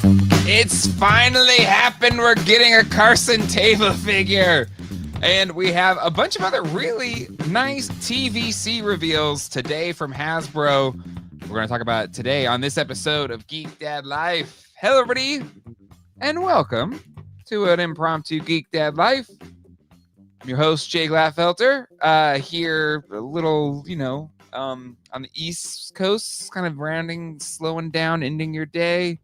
It's finally happened. We're getting a Carson Tava figure. And we have a bunch of other really nice TVC reveals today from Hasbro. We're going to talk about it today on this episode of Geek Dad Life. Hello, everybody, and welcome to an impromptu Geek Dad Life. I'm your host, Jay Glatfelter, here a little, on the East Coast, kind of rounding, slowing down, ending your day.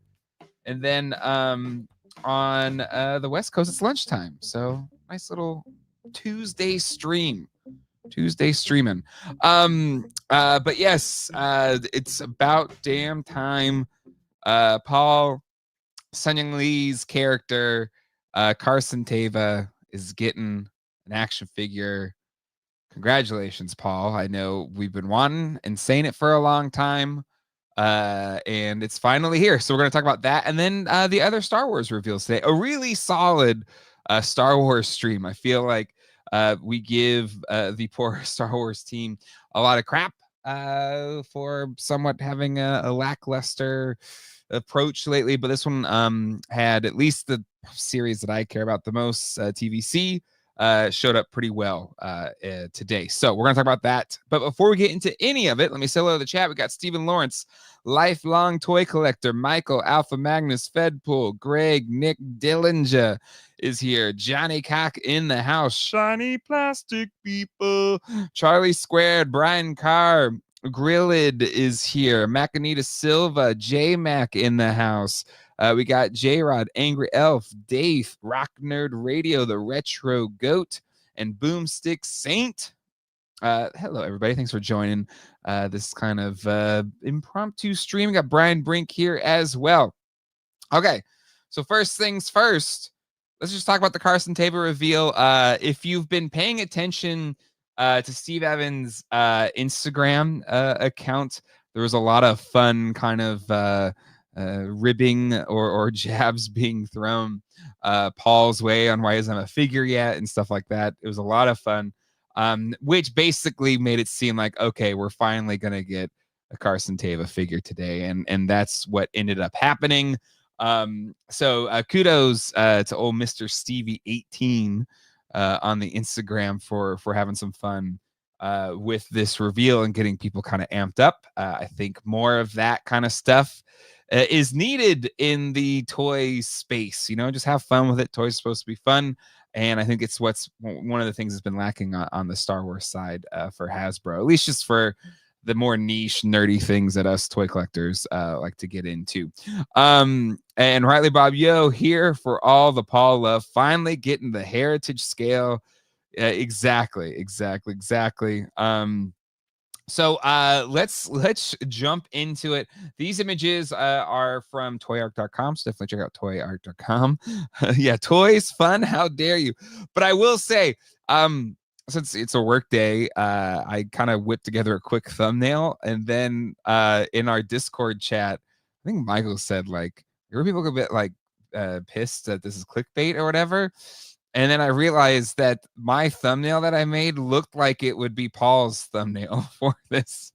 And then on the West Coast, it's lunchtime. So nice little Tuesday streaming. But yes, it's about damn time. Paul Sun-Young Lee's character, Carson Tava, is getting an action figure. Congratulations, Paul. I know we've been wanting and saying it for a long time. And it's finally here. So we're going to talk about that. And then the other Star Wars reveals today. A really solid Star Wars stream. I feel like we give the poor Star Wars team a lot of crap for somewhat having a lackluster approach lately. But this one had at least the series that I care about the most, TVC, showed up pretty well today. So we're going to talk about that. But before we get into any of it, let me say hello to the chat. We got Stephen Lawrence, lifelong toy collector, Michael, Alpha Magnus, Fedpool, Greg, Nick Dillinger is here, Johnny Cock in the house, Shiny Plastic People, Charlie Squared, Brian Carr, Grilled is here, Macanita Silva, J Mac in the house. We got J-Rod, Angry Elf, Dave, Rock Nerd Radio, The Retro Goat, and Boomstick Saint. Hello, everybody. Thanks for joining this kind of impromptu stream. We got Brian Brink here as well. Okay, so first things first, let's just talk about the Carson Tava reveal. If you've been paying attention to Steve Evans' Instagram account, there was a lot of fun kind of ribbing or jabs being thrown Paul's way on why he doesn't have a figure yet and stuff like that. It was a lot of fun, which basically made it seem like, okay, we're finally going to get a Carson Tava figure today. And that's what ended up happening. So kudos to old Mr. Stevie 18 on the Instagram for having some fun with this reveal and getting people kind of amped up. I think more of that kind of stuff is needed in the toy space. Just have fun with it. Toys are supposed to be fun, and I think it's what's one of the things that's been lacking on the Star Wars side for Hasbro, at least just for the more niche nerdy things that us toy collectors like to get into. And Riley Bob Yo here for all the Paul love, finally getting the heritage scale. Exactly. So let's jump into it. These images are from toyarc.com, so definitely check out toyarc.com. Yeah, toys, fun, how dare you. But I will say, since it's a work day, I kind of whipped together a quick thumbnail, and then in our Discord chat, I think Michael said, like, there were people a bit like pissed that this is clickbait or whatever. And then I realized that my thumbnail that I made looked like it would be Paul's thumbnail for this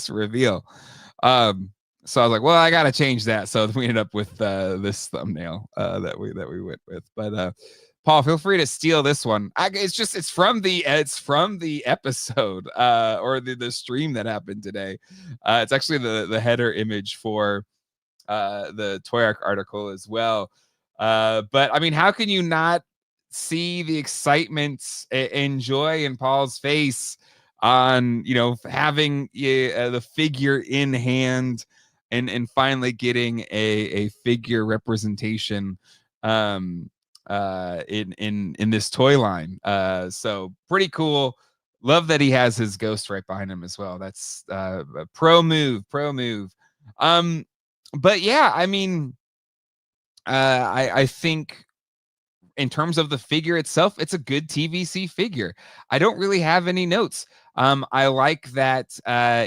reveal. So I was like, well, I gotta change that. So we ended up with this thumbnail that we went with. But Paul, feel free to steal this one. It's from the episode or the stream that happened today. It's actually the header image for the Toy Arc article as well. But I mean, how can you not see the excitement and joy in Paul's face on, having the figure in hand and finally getting a figure representation in this toy line. So pretty cool. Love that he has his ghost right behind him as well. That's a pro move. But yeah, I mean, I think in terms of the figure itself, it's a good TVC figure. I don't really have any notes. I like that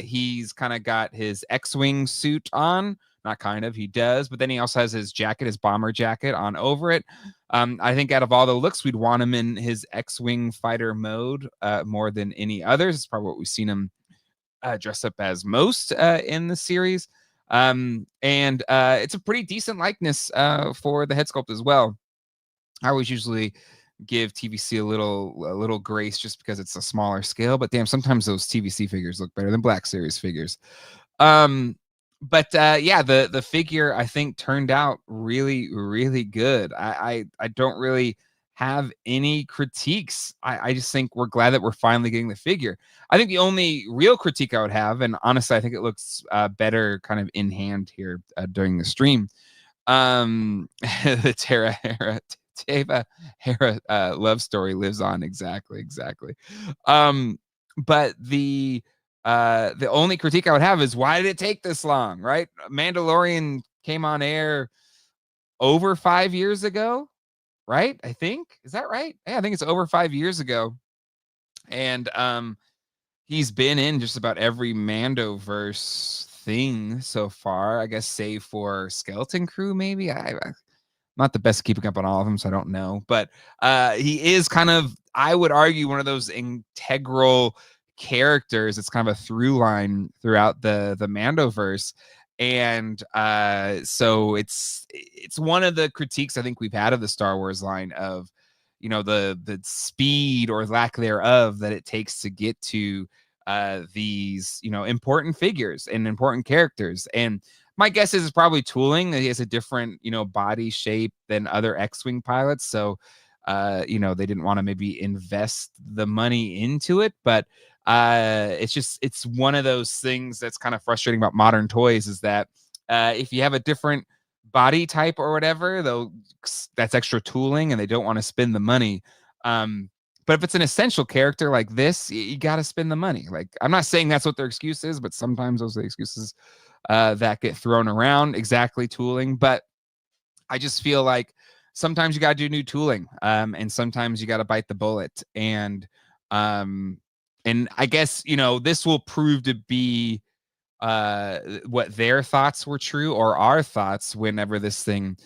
he's kind of got his X-Wing suit on. Not kind of, he does. But then he also has his jacket, his bomber jacket on over it. I think out of all the looks, we'd want him in his X-Wing fighter mode more than any others. It's probably what we've seen him dress up as most in the series. And it's a pretty decent likeness for the head sculpt as well. I always usually give TVC a little grace just because it's a smaller scale, but damn, sometimes those TVC figures look better than Black Series figures. But yeah, the figure I think turned out really good. I don't really have any critiques. I just think we're glad that we're finally getting the figure. I think the only real critique I would have, and honestly, I think it looks better kind of in hand here during the stream. The Tava Hera love story lives on. Exactly. But the only critique I would have is, why did it take this long? Right? Mandalorian came on air over 5 years ago, right? I think, is that right? Yeah, I think it's over 5 years ago. And he's been in just about every Mandoverse thing so far, I guess, save for Skeleton Crew, maybe. I'm not the best keeping up on all of them, so I don't know. But he is kind of, I would argue, one of those integral characters. It's kind of a through line throughout the Mandoverse. And so it's one of the critiques I think we've had of the Star Wars line of, the speed or lack thereof that it takes to get to these, important figures and important characters. And my guess is it's probably tooling. He has a different, body shape than other X-Wing pilots. So, they didn't want to maybe invest the money into it. But it's one of those things that's kind of frustrating about modern toys, is that if you have a different body type or whatever, though, that's extra tooling and they don't want to spend the money. But if it's an essential character like this, you got to spend the money. Like, I'm not saying that's what their excuse is, but sometimes those are the excuses that get thrown around. Exactly, tooling. But I just feel like sometimes you got to do new tooling, and sometimes you got to bite the bullet. And I guess, this will prove to be what their thoughts were true, or our thoughts, whenever this thing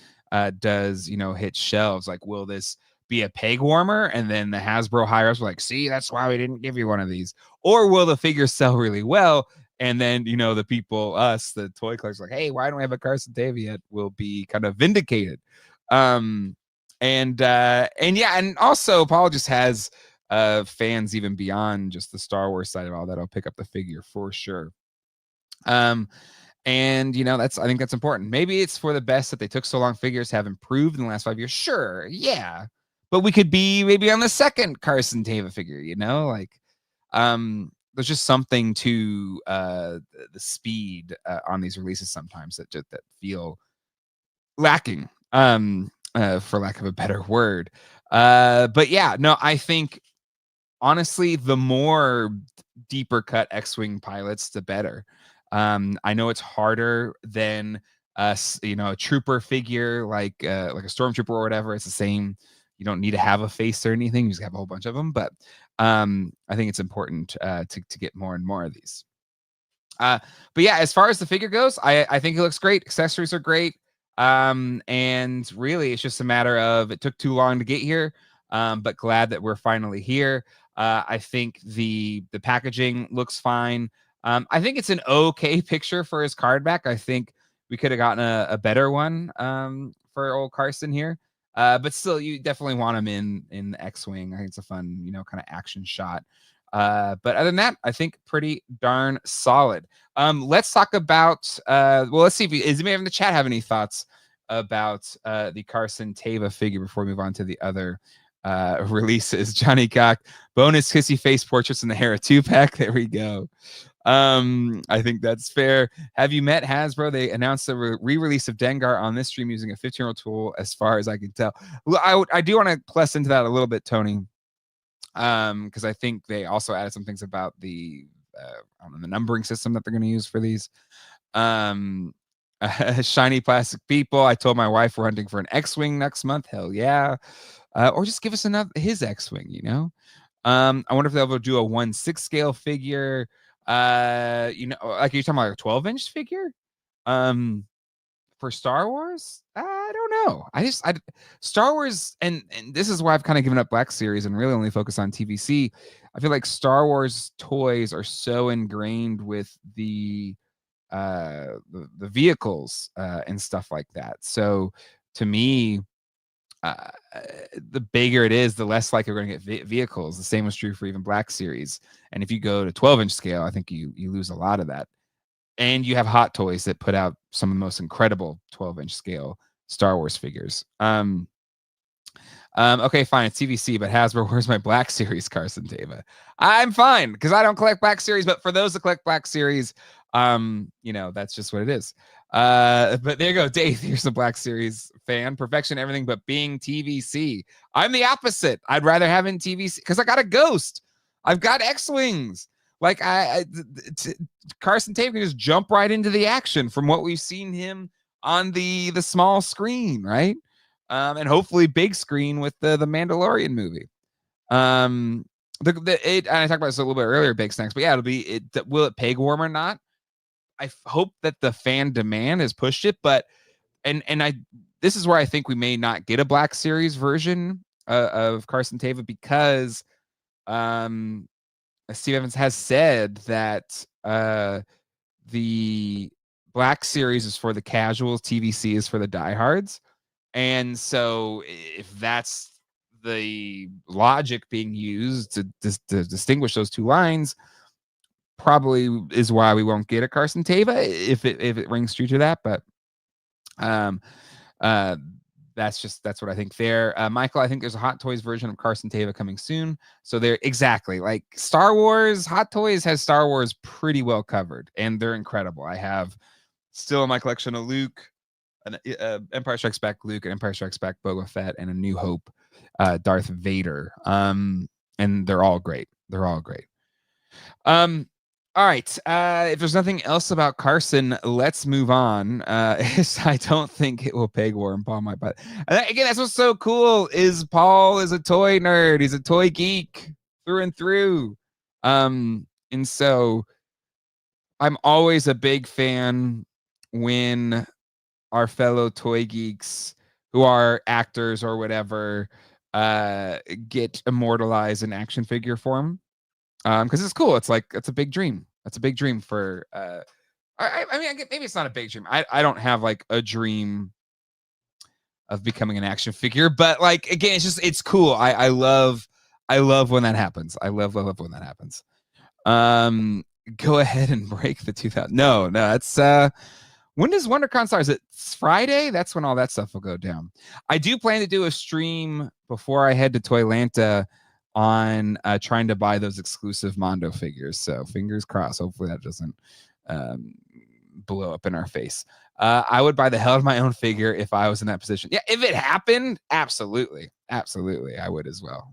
does, hit shelves. Like, will this be a peg warmer? And then the Hasbro higher ups were like, see, that's why we didn't give you one of these. Or will the figure sell really well? And then, the people, us, the toy collectors, like, hey, why don't we have a Carson Tava yet? Will be kind of vindicated. And yeah, and also Paul just has fans even beyond just the Star Wars side of all that. I'll pick up the figure for sure. And I think that's important. Maybe it's for the best that they took so long. Figures have improved in the last 5 years. Sure, yeah, but we could be maybe on the second Carson Tava figure. There's just something to the speed on these releases sometimes that feel lacking. For lack of a better word. But yeah, no, I think honestly, the more deeper cut X-Wing pilots, the better. I know it's harder than a trooper figure like a stormtrooper or whatever. It's the same. You don't need to have a face or anything. You just have a whole bunch of them. But I think it's important to get more and more of these. But yeah, as far as the figure goes, I think it looks great. Accessories are great. And really, it's just a matter of, it took too long to get here. But glad that we're finally here. I think the packaging looks fine. I think it's an okay picture for his card back. I think we could have gotten a better one for old Carson here. But still, you definitely want him in the X-Wing. I think it's a fun, kind of action shot. But other than that, I think pretty darn solid. Let's talk about let's see if does anybody in the chat have any thoughts about the Carson Tava figure before we move on to the other releases. Johnny Cock, bonus kissy face portraits in the Hera 2-pack. There we go. I think that's fair. Have you met Hasbro? They announced the re-release of Dengar on this stream using a 15-year-old tool, as far as I can tell. Well, I do want to plus into that a little bit, Tony, because I think they also added some things about the the numbering system that they're going to use for these. Shiny plastic people. I told my wife we're hunting for an X-Wing next month. Hell yeah. Or just give us his X-Wing, I wonder if they'll do a 1/6 scale figure. Like you're talking about a 12-inch figure for Star Wars. I don't know. Star Wars, and this is why I've kind of given up Black Series and really only focus on TVC. I feel like Star Wars toys are so ingrained with the the vehicles and stuff like that. So to me, the bigger it is, the less likely we're going to get vehicles. The same was true for even Black Series. And if you go to 12-inch scale, I think you lose a lot of that. And you have Hot Toys that put out some of the most incredible 12-inch scale Star Wars figures. Okay, fine, it's TVC, but Hasbro, where's my Black Series Carson Tava? I'm fine because I don't collect Black Series, but for those that collect Black Series, that's just what it is. But there you go, Dave. Here's a Black Series fan. Perfection, everything but being TVC. I'm the opposite. I'd rather have in TVC because I got a Ghost. I've got X-Wings. Like Carson Tava can just jump right into the action from what we've seen him on the small screen, right? And hopefully big screen with the Mandalorian movie. And I talked about this a little bit earlier, Big Snacks, but yeah, will it peg warm or not? I hope that the fan demand has pushed it, but this is where I think we may not get a Black Series version of Carson Tava because Steve Evans has said that the Black Series is for the casuals, TVC is for the diehards. And so if that's the logic being used to distinguish those two lines, probably is why we won't get a Carson Tava if it rings true to that. But that's what I think there. Michael, I think there's a Hot Toys version of Carson Tava coming soon. So they're exactly like Star Wars. Hot Toys has Star Wars pretty well covered, and they're incredible. I have still in my collection a Luke, an Empire Strikes Back Luke, and Empire Strikes Back Boba Fett, and a New Hope Darth Vader. And they're all great. They're all great. All right. If there's nothing else about Carson, let's move on. I don't think it will peg warm Paul my butt. Again, that's what's so cool is Paul is a toy nerd. He's a toy geek through and through. And so I'm always a big fan when our fellow toy geeks who are actors or whatever get immortalized in action figure form. Because it's cool. It's a big dream. That's a big dream for I mean maybe it's not a big dream. I don't have like a dream of becoming an action figure, but like again, it's cool. I love when that happens. I love when that happens. Go ahead and break the 2000. No, that's when does WonderCon start? Is it Friday? That's when all that stuff will go down. I do plan to do a stream before I head to Toylanta on trying to buy those exclusive Mondo figures. So fingers crossed. Hopefully that doesn't blow up in our face. I would buy the hell of my own figure if I was in that position. Yeah, if it happened, absolutely. Absolutely. I would as well.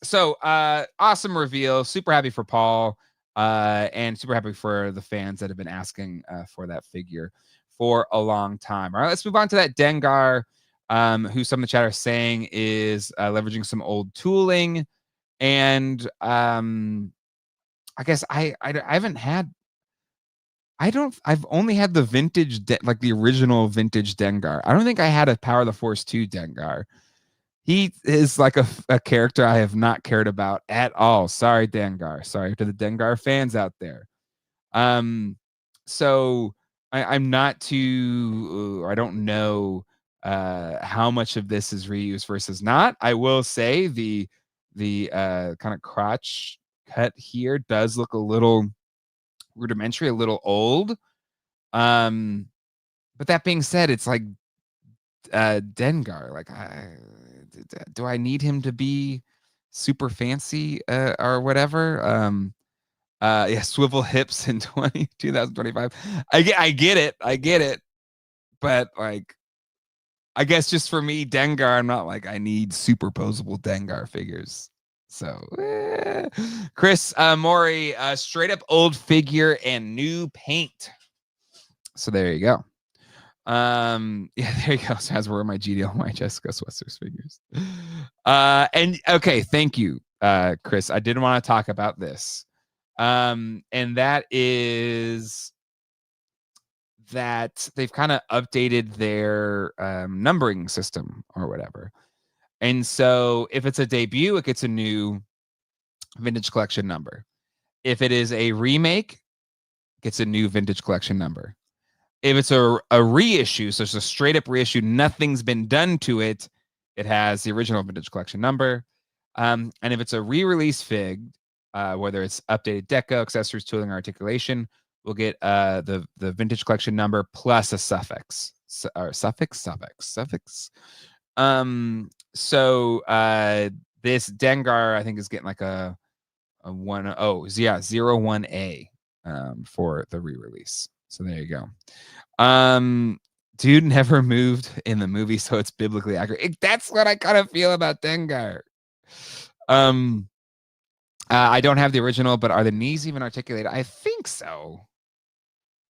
So awesome reveal. Super happy for Paul. And super happy for the fans that have been asking for that figure for a long time. All right, let's move on to that Dengar, who some of the chat are saying is leveraging some old tooling. And I guess I haven't had, I've only had the vintage, like the original vintage Dengar. I don't think I had a Power of the Force 2 Dengar. He is like a character I have not cared about at all. Sorry, Dengar. Sorry to the Dengar fans out there. So I'm not too, I don't know how much of this is reused versus not. I will say the kind of crotch cut here does look a little rudimentary, a little old. But that being said, it's like Dengar. Like, do I need him to be super fancy or whatever? Yeah, swivel hips in 2025. I get it. But like, I guess just for me, Dengar, I'm not like I need superposable Dengar figures. So, Chris Maury, straight up old figure and new paint. So there you go. Yeah, there you go. So as were my GDL, my Jessica Swessers figures. And okay, thank you, Chris. I did want to talk about this. And that is that they've kind of updated their numbering system or whatever. And so if it's a debut, it gets a new vintage collection number. If it is a remake, gets a new vintage collection number. If it's a reissue, so it's a straight up reissue, nothing's been done to it, it has the original vintage collection number. And if it's a re-release fig, whether it's updated deco, accessories, tooling, or articulation, we'll get the vintage collection number plus a suffix. Suffix. So this Dengar, I think, is getting like a 01A for the re-release. So there you go. Dude never moved in the movie, so it's biblically accurate. That's what I kind of feel about Dengar. I don't have the original, but are the knees even articulated? I think so.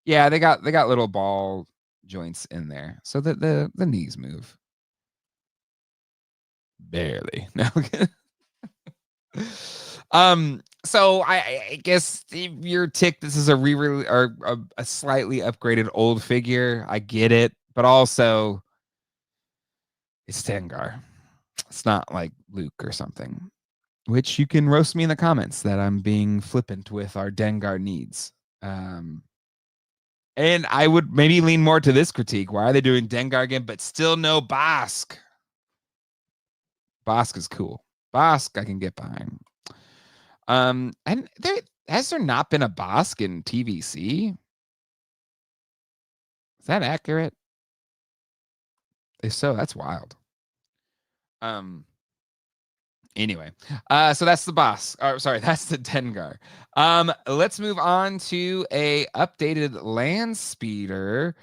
Yeah, they got little ball joints in there, so that the knees move. Barely. No. So I guess if you're ticked, this is a re-release or a slightly upgraded old figure. I get it, but also it's Dengar. It's not like Luke or something. Which you can roast me in the comments that I'm being flippant with our Dengar needs. And I would maybe lean more to this critique. Why are they doing Dengar again, but still no Bosk? Bosk is cool. Bosk I can get behind. And has there not been a Bosk in TVC? Is that accurate? If so, that's wild. Anyway, so that's the boss. Sorry, that's the Dengar. Let's move on to a updated landspeeder.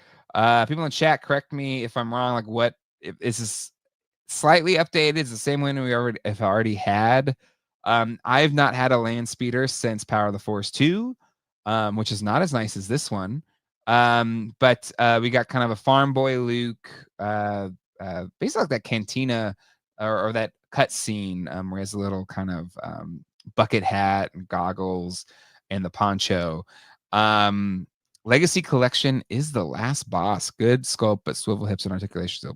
People in chat, correct me if I'm wrong. Like, what if this is slightly updated? It's the same one we already had. I've not had a landspeeder since Power of the Force 2, which is not as nice as this one. But we got kind of a farm boy Luke, basically like that cantina or that cut scene where he has a little kind of bucket hat and goggles and the poncho. Legacy Collection is the last boss. Good sculpt, but swivel hips and articulation. So,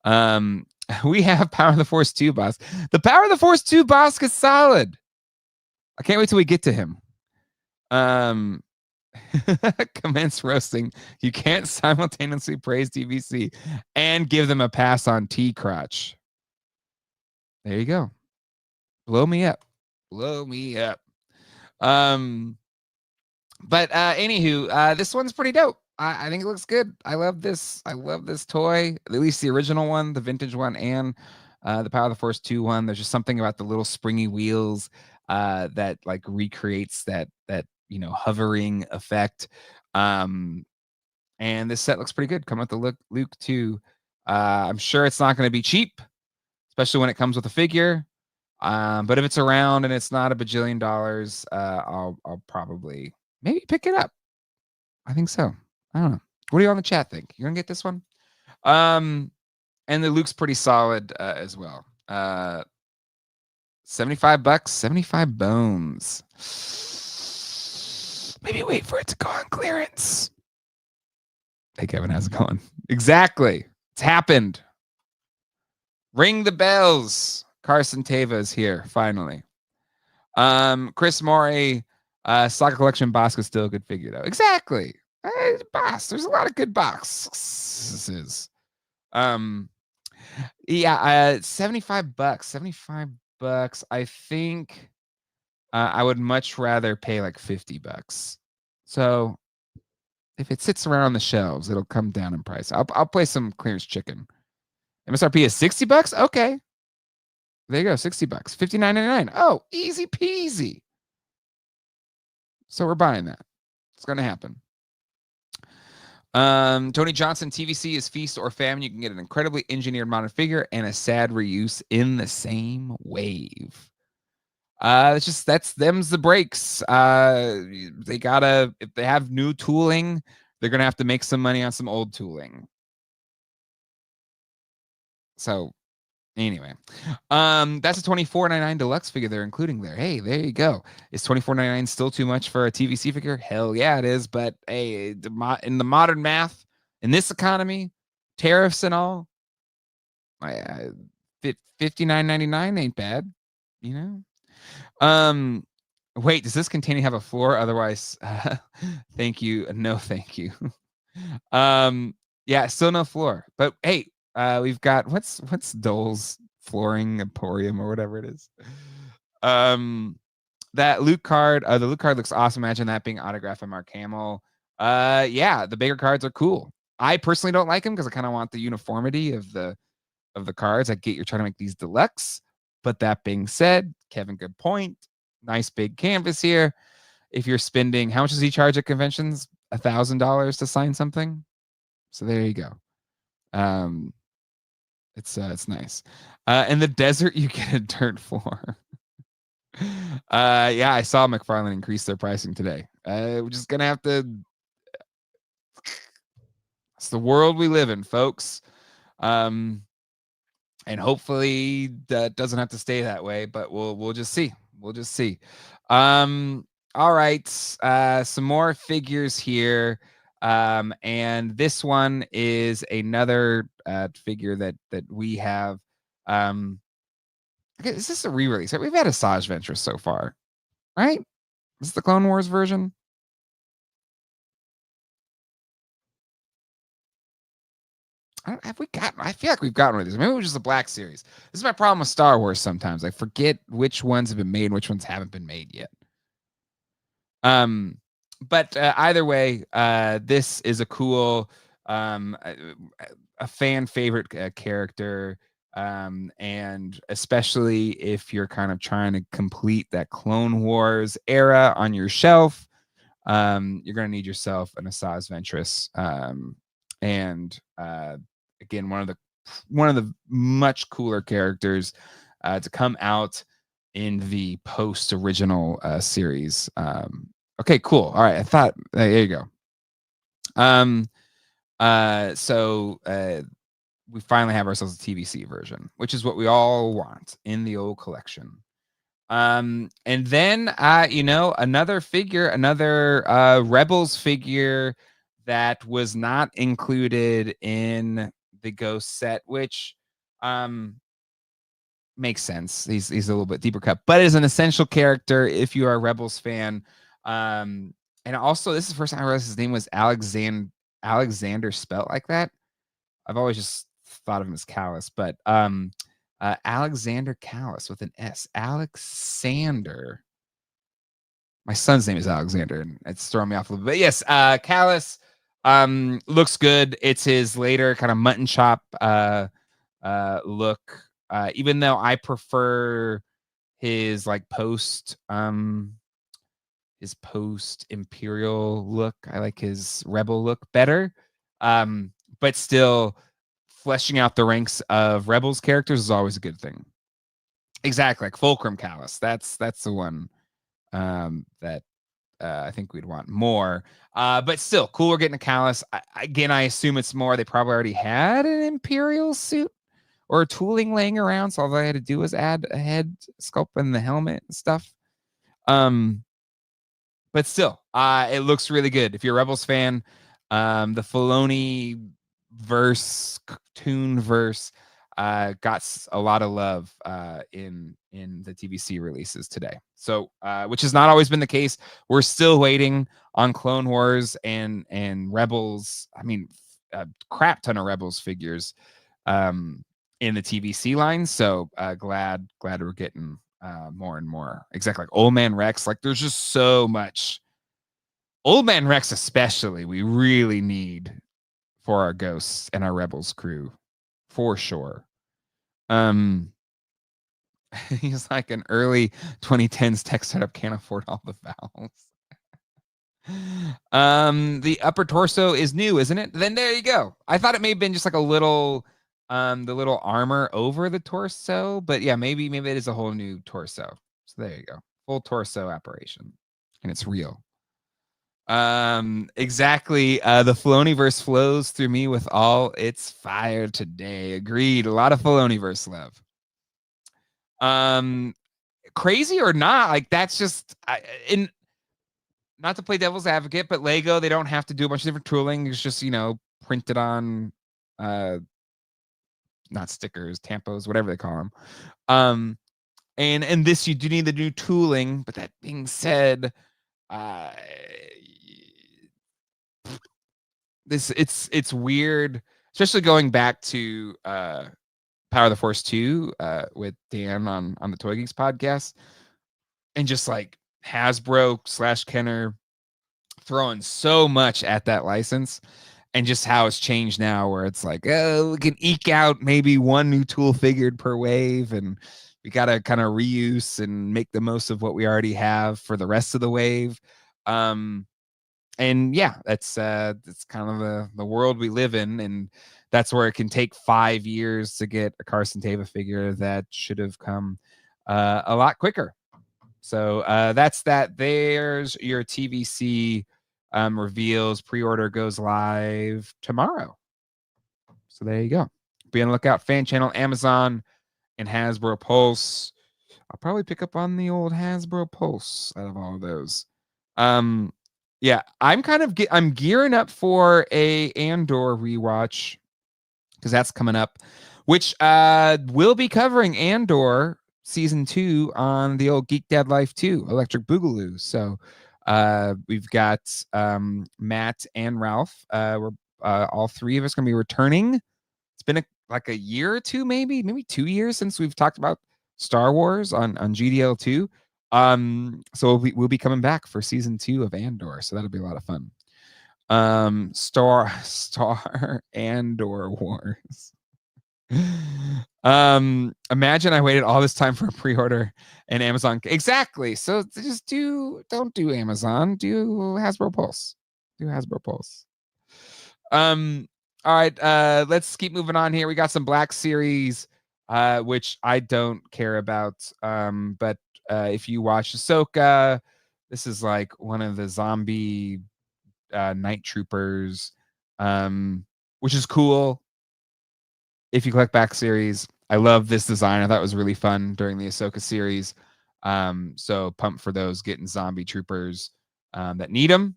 ugh. We have Power of the Force 2 boss. The Power of the Force 2 boss is solid. I can't wait till we get to him. Commence roasting. You can't simultaneously praise DVC and give them a pass on T-Crotch. There you go. Blow me up. Blow me up. But anywho, this one's pretty dope. I think it looks good. I love this. I love this toy. At least the original one, the vintage one, and the Power of the Force 2 one. There's just something about the little springy wheels that like recreates that hovering effect. And this set looks pretty good. Coming with the Luke 2. I'm sure it's not going to be cheap, especially when it comes with a figure. But if it's around and it's not a bajillion dollars, I'll probably maybe pick it up. I think so. I don't know. What do you on the chat think? You're gonna get this one? And the Luke's pretty solid as well. $75, 75 bones. Maybe wait for it to go on clearance. Hey Kevin, how's it going? Exactly. It's happened. Ring the bells. Carson Tava is here, finally. Chris Morey, Saga Collection Bosk is still a good figure, though. Exactly. Boss. There's a lot of good boxes. Yeah, $75. 75 bucks. I think I would much rather pay like $50. So if it sits around on the shelves, it'll come down in price. I'll play some clearance chicken. MSRP is $60. Okay. There you go, $60. $59.99. Oh, easy peasy. So we're buying that. It's going to happen. Tony Johnson, TVC is feast or famine. You can get an incredibly engineered modern figure and a sad reuse in the same wave. That's them's the breaks. They gotta, if they have new tooling, they're gonna have to make some money on some old tooling. So anyway, that's a $24.99 deluxe figure they're including there. Hey, there you go. Is $24.99 still too much for a TVC figure? Hell yeah, it is. But hey, in the modern math, in this economy, tariffs and all, $59.99 ain't bad, you know. Wait, does this container have a floor? Otherwise, thank you. No, thank you. Yeah, still no floor. But hey, we've got what's Dole's Flooring Emporium or whatever it is. That Luke card, the Luke card looks awesome. Imagine that being autographed by Mark Hamill. Yeah, the bigger cards are cool. I personally don't like them because I kind of want the uniformity of the cards. I get you're trying to make these deluxe, but that being said, Kevin, good point. Nice big canvas here. If you're spending, how much does he charge at conventions? $1,000 to sign something. So there you go. It's nice. In the desert, you get a dirt floor. Yeah, I saw McFarlane increase their pricing today. We're just gonna have to. It's the world we live in, folks. And hopefully that doesn't have to stay that way. But we'll just see. We'll just see. All right. Some more figures here. And this one is another figure that we have. Okay, is this a re-release? We've had Asajj Ventress so far, right? Is this the Clone Wars version? Have we gotten? I feel like we've gotten one of these. Maybe it was just a Black Series. This is my problem with Star Wars. Sometimes I forget which ones have been made and which ones haven't been made yet. But either way, this is a cool, a fan favorite character, and especially if you're kind of trying to complete that Clone Wars era on your shelf, you're going to need yourself an Asajj Ventress, and again, one of the much cooler characters to come out in the post original series. Okay, cool. All right, I thought there you go. So we finally have ourselves a TVC version, which is what we all want in the old collection. And then another figure, another Rebels figure that was not included in the Ghost set, which makes sense. He's a little bit deeper cut, but is an essential character if you are a Rebels fan. And also, this is the first time I realized his name was Alexander spelt like that. I've always just thought of him as Callus, but Alexander Callus with an S. Alexander. My son's name is Alexander, and it's throwing me off a little bit. But yes, Callus looks good. It's his later kind of mutton chop look. Even though I prefer his like post Imperial look. I like his Rebel look better. But still, fleshing out the ranks of Rebels characters is always a good thing. Exactly, like Fulcrum Callus. That's the one that I think we'd want more. But still, cool. We're getting a Callus. I assume it's more. They probably already had an Imperial suit or tooling laying around, so all they had to do was add a head sculpt and the helmet and stuff. But still, it looks really good. If you're a Rebels fan, the Filoni verse, cartoon verse, got a lot of love in the TVC releases today. So, which has not always been the case. We're still waiting on Clone Wars and Rebels. I mean, a crap ton of Rebels figures in the TVC line. So glad we're getting more and more. Exactly, like Old Man Rex. Like there's just so much. Old Man Rex especially, we really need for our Ghosts and our Rebels crew, for sure. He's like an early 2010s tech setup can't afford all the vowels. The upper torso is new, isn't it? Then there you go. I thought it may have been just like a little the little armor over the torso, but yeah, maybe it is a whole new torso. So there you go. Full torso apparition. And it's real. Exactly. The Filoniverse flows through me with all its fire today. Agreed. A lot of Filoniverse love. Crazy or not, like that's just in not to play devil's advocate, but Lego, they don't have to do a bunch of different tooling. It's just, printed on not stickers, tampos, whatever they call them. And this, you do need the new tooling, but that being said, uh it's weird, especially going back to Power of the Force 2 with Dan on the Toy Geeks podcast, and just like Hasbro slash Kenner throwing so much at that license, and just how it's changed now, where it's like, oh, we can eke out maybe one new tool figured per wave, and we got to kind of reuse and make the most of what we already have for the rest of the wave. And yeah, that's kind of the world we live in, and that's where it can take 5 years to get a Carson Tava figure that should have come a lot quicker. So that's that. There's your TVC reveals. Pre-order goes live tomorrow. So there you go. Be on the lookout. Fan channel, Amazon, and Hasbro Pulse. I'll probably pick up on the old Hasbro Pulse out of all of those. Yeah, I'm kind of I'm gearing up for a Andor rewatch, because that's coming up, which will be covering Andor season 2 on the old Geek Dad Life 2 Electric Boogaloo. So we've got Matt and Ralph. We're all three of us going to be returning. It's been like a year or two, maybe 2 years since we've talked about Star Wars on GDL2. So we'll be coming back for season 2 of Andor. So that'll be a lot of fun. Star Andor Wars. Imagine I waited all this time for a pre-order and Amazon. Exactly. So just don't do Amazon, do Hasbro Pulse. Do Hasbro Pulse. All right, let's keep moving on here. We got some Black Series, which I don't care about. But if you watch Ahsoka, this is like one of the zombie night troopers, which is cool. If you collect Black Series, I love this design. I thought it was really fun during the Ahsoka series. So pumped for those, getting zombie troopers that need them.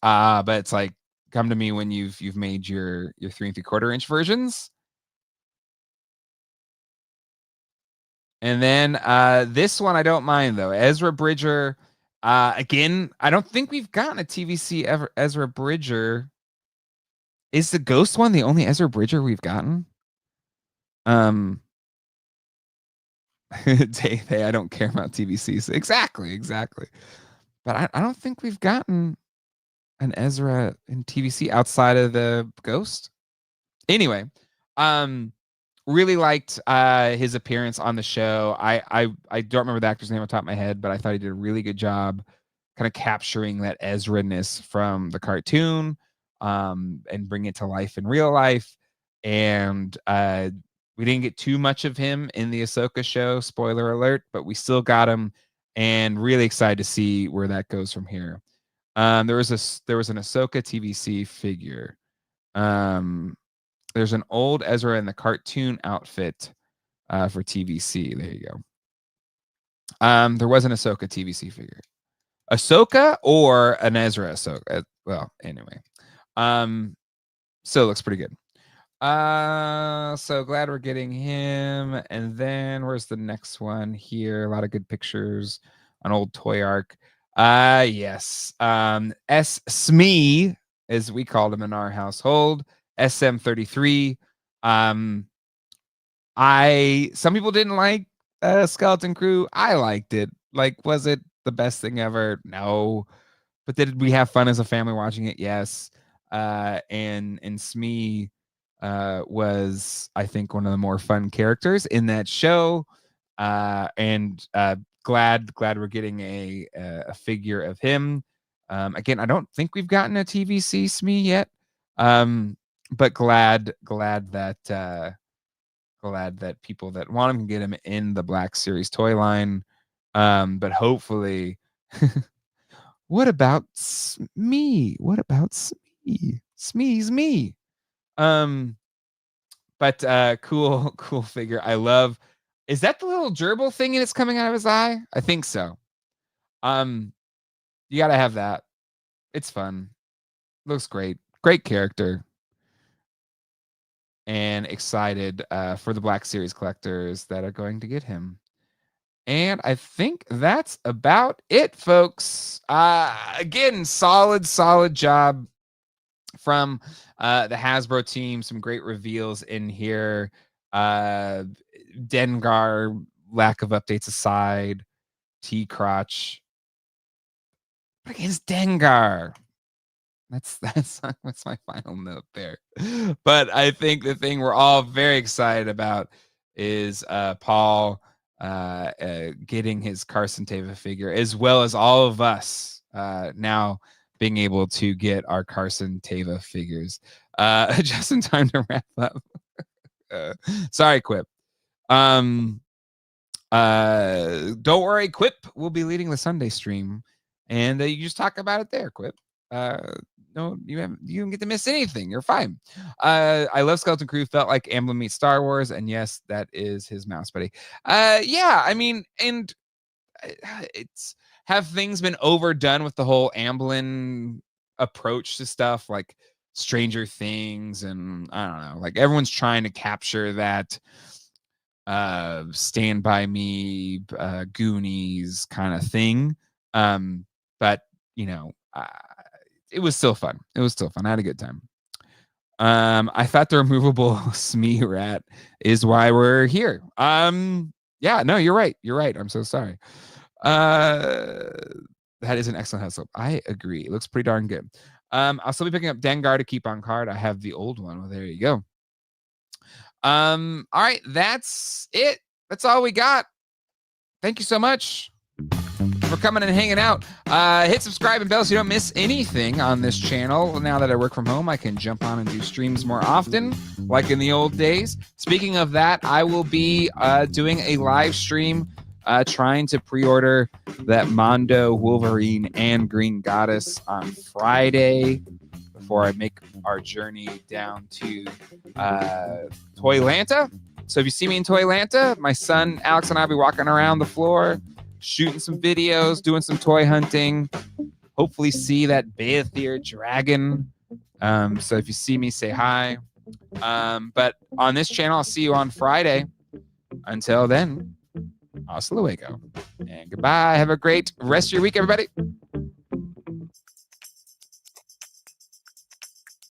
But it's like, come to me when you've made your 3 3/4 inch versions. And then this one I don't mind though. Ezra Bridger. Again, I don't think we've gotten a TVC ever Ezra Bridger. Is the Ghost one the only Ezra Bridger we've gotten? Hey, I don't care about TVCs. Exactly. But I don't think we've gotten an Ezra in TVC outside of the Ghost. Anyway, really liked his appearance on the show. I don't remember the actor's name on top of my head, but I thought he did a really good job kind of capturing that Ezra-ness from the cartoon, and bring it to life in real life. And we didn't get too much of him in the Ahsoka show, spoiler alert, but we still got him, and really excited to see where that goes from here. There was an Ahsoka TVC figure. There's an old Ezra in the cartoon outfit for TVC. There you go. There was an Ahsoka TVC figure. Ahsoka or an Ezra Ahsoka. Well, anyway. Still looks pretty good. So glad we're getting him. And then where's the next one here? A lot of good pictures on old Toy Arc. Yes. S Smee, as we called him in our household. SM33. Some people didn't like Skeleton Crew. I liked it. Like, was it the best thing ever? No. But did we have fun as a family watching it? Yes. And Smee was, I think, one of the more fun characters in that show. And glad we're getting a figure of him. Again, I don't think we've gotten a TVC Smee yet. But glad that people that want him can get him in the Black Series toy line. But hopefully, what about Smee? What about Smee? Smee's me. But cool figure. I love. Is that the little gerbil thing and it's coming out of his eye? I think so. You gotta have that. It's fun. Looks great. Great character. And excited for the Black Series collectors that are going to get him. And I think that's about it, folks. Again, solid job from the Hasbro team. Some great reveals in here. Dengar, lack of updates aside, T-Crotch against Dengar. That's my final note there. But I think the thing we're all very excited about is Paul getting his Carson Teva figure, as well as all of us now being able to get our Carson Teva figures just in time to wrap up. Sorry, Quip. Don't worry, Quip will be leading the Sunday stream, and you just talk about it there, Quip. No, you don't get to miss anything. You're fine. I love Skeleton Crew. Felt like Amblin meets Star Wars, and yes, that is his mouse buddy. Yeah, I mean, and it's have things been overdone with the whole Amblin approach to stuff like Stranger Things, and I don't know, like everyone's trying to capture that Stand By Me, Goonies kind of thing. But you know, it was still fun. It was still fun. I had a good time. I thought the removable Smee rat is why we're here. Yeah, no, you're right. You're right. I'm so sorry. That is an excellent hustle. I agree. It looks pretty darn good. I'll still be picking up Dengar to keep on card. I have the old one. Well, there you go. All right, that's it. That's all we got. Thank you so much for coming and hanging out. Hit subscribe and bell so you don't miss anything on this channel. Now that I work from home, I can jump on and do streams more often, like in the old days. Speaking of that, I will be doing a live stream trying to pre-order that Mondo, Wolverine, and Green Goddess on Friday before I make our journey down to Toylanta. So if you see me in Toylanta, my son Alex and I will be walking around the floor, shooting some videos, doing some toy hunting, hopefully see that Beathir dragon. So if you see me, say hi. But on this channel, I'll see you on Friday. Until then, hasta luego. And goodbye. Have a great rest of your week, everybody.